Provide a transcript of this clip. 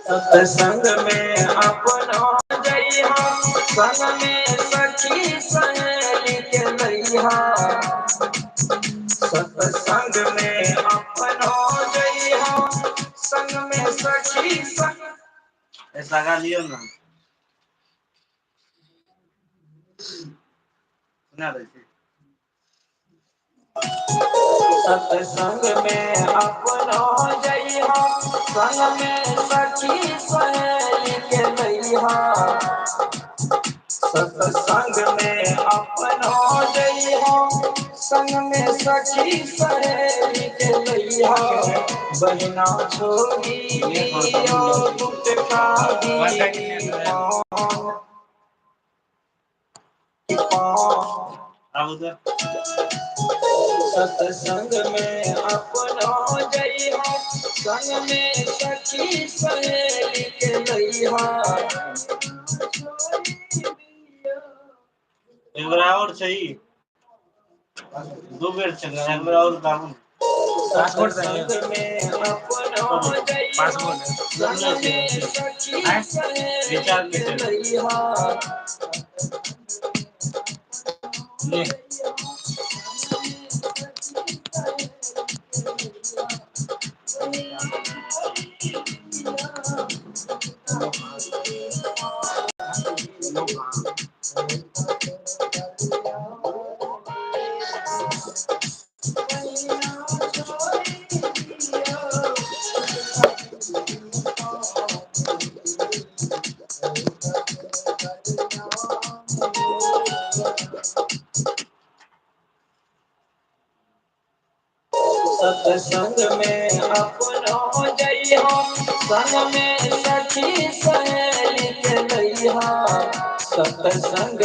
सत्संग में अपना जइहा, संग में सखी सहेली के लइहा। सत्संग में अपना जइहा, संग में सखी ऐसा गा लियो ना सुना दे। सत्संग में अपना जइहा, संग में सखी सहेली के लइहा। सत्संग में अपना जइहा, संग में सखी सहेली के लइहा। बहिना छोड़ी दियो गुटखा दी सत्संग में अपना जइहा, संग में सखी सहेली के लइहा। एक बार और सही, दो बेर चला, एक बार और गाऊं। सत्संग में अपना जइहा, संग में सखी सहेली के लइहा। सत्संग में अपना जइहा, संग में सखी सहेली के लइहा। सत्संग